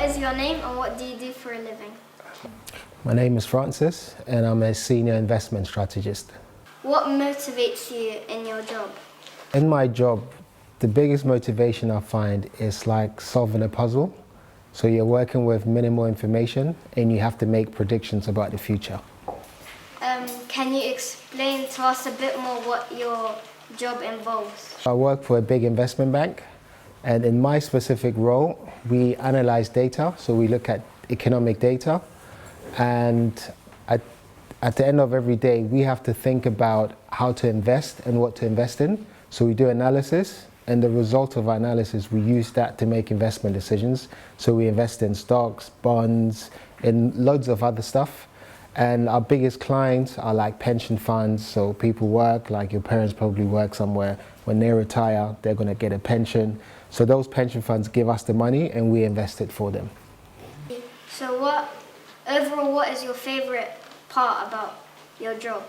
is your name and what do you do for a living? My name is Francis and I'm a senior investment strategist. What motivates you in your job? In my job, the biggest motivation I find is like solving a puzzle. So you're working with minimal information and you have to make predictions about the future. Can you explain to us a bit more what your job involves? I work for a big investment bank, and in my specific role, we analyze data. So we look at economic data, and at the end of every day, we have to think about how to invest and what to invest in. So we do analysis, and the result of our analysis, we use that to make investment decisions. So we invest in stocks, bonds, in loads of other stuff. And our biggest clients are like pension funds. So people work, like your parents probably work somewhere. When they retire, they're going to get a pension. So those pension funds give us the money and we invest it for them. So what is your favorite part about your job?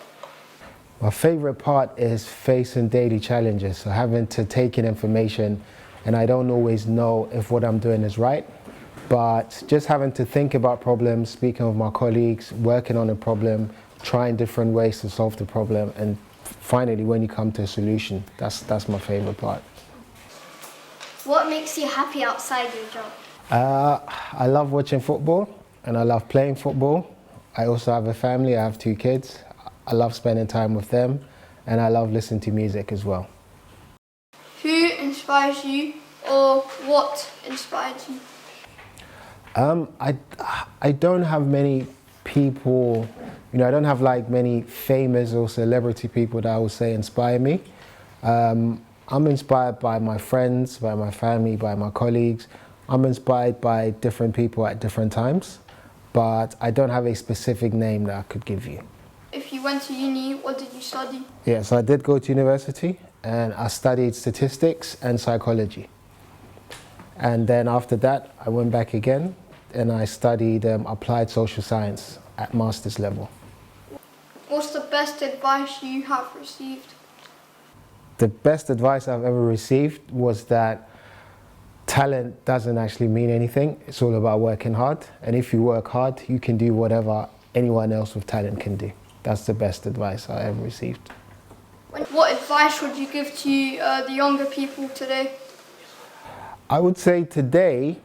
My favorite part is facing daily challenges. So having to take in information, and I don't always know if what I'm doing is right. But just having to think about problems, speaking with my colleagues, working on a problem, trying different ways to solve the problem, and finally when you come to a solution, that's my favorite part. What makes you happy outside your job? I love watching football and I love playing football. I also have a family, I have 2 kids. I love spending time with them and I love listening to music as well. Who inspires you or what inspires you? I don't have many people, I don't have like many famous or celebrity people that I would say inspire me. I'm inspired by my friends, by my family, by my colleagues. I'm inspired by different people at different times, but I don't have a specific name that I could give you. If you went to uni, what did you study? Yeah, so I did go to university and I studied statistics and psychology. And then after that, I went back again and I studied applied social science at master's level. What's the best advice you have received? The best advice I've ever received was that talent doesn't actually mean anything. It's all about working hard. And if you work hard, you can do whatever anyone else with talent can do. That's the best advice I ever received. What advice would you give to the younger people today? I would say today,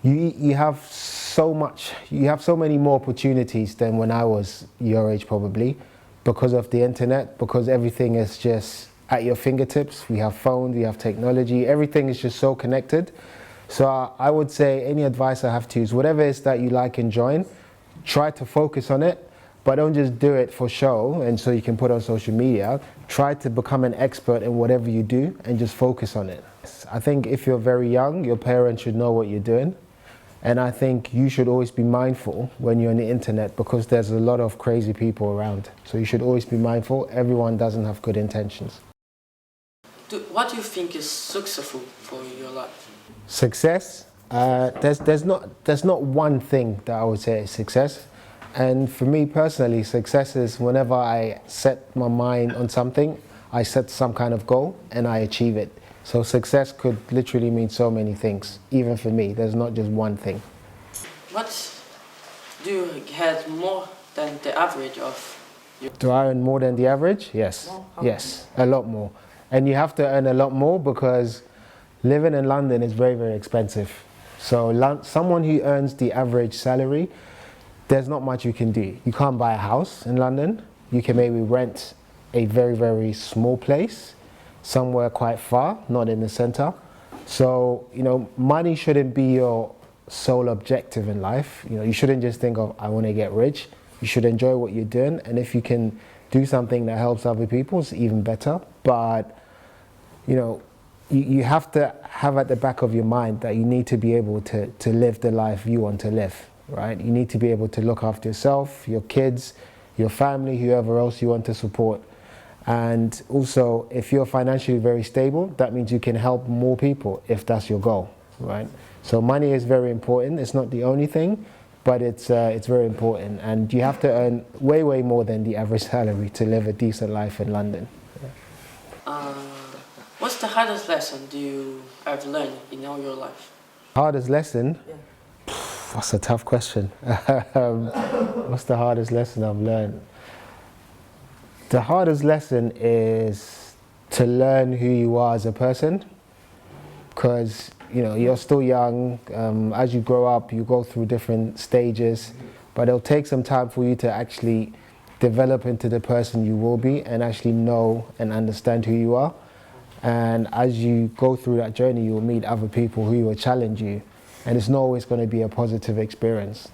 you have so many more opportunities than when I was your age probably, because of the internet, because everything is just at your fingertips. We have phones, we have technology, everything is just so connected. So I would say any advice I have to use, whatever it is that you like enjoying, try to focus on it, but don't just do it for show and so you can put on social media. Try to become an expert in whatever you do and just focus on it. I think if you're very young, your parents should know what you're doing. And I think you should always be mindful when you're on the internet because there's a lot of crazy people around. So you should always be mindful. Everyone doesn't have good intentions. What do you think is successful for your life? Success? There's not one thing that I would say is success. And for me personally, success is whenever I set my mind on something, I set some kind of goal and I achieve it. So success could literally mean so many things, even for me. There's not just one thing. What do you get more than the average of you? Do I earn more than the average? Yes. Yes, a lot more. And you have to earn a lot more because living in London is very, very expensive. So someone who earns the average salary, there's not much you can do. You can't buy a house in London. You can maybe rent a very, very small place somewhere quite far, not in the center. So, money shouldn't be your sole objective in life. You shouldn't just think of, I want to get rich. You should enjoy what you're doing. And if you can do something that helps other people, it's even better. But, you have to have at the back of your mind that you need to be able to live the life you want to live, right? You need to be able to look after yourself, your kids, your family, whoever else you want to support. And also, if you're financially very stable, that means you can help more people if that's your goal, right? So money is very important. It's not the only thing, but it's very important. And you have to earn way, way more than the average salary to live a decent life in London. What's the hardest lesson you have learned in all your life? Hardest lesson? Yeah. That's a tough question. What's the hardest lesson I've learned? The hardest lesson is to learn who you are as a person, because you're still young. As you grow up, you go through different stages, but it'll take some time for you to actually develop into the person you will be and actually know and understand who you are. And as you go through that journey, you'll meet other people who will challenge you, and it's not always going to be a positive experience.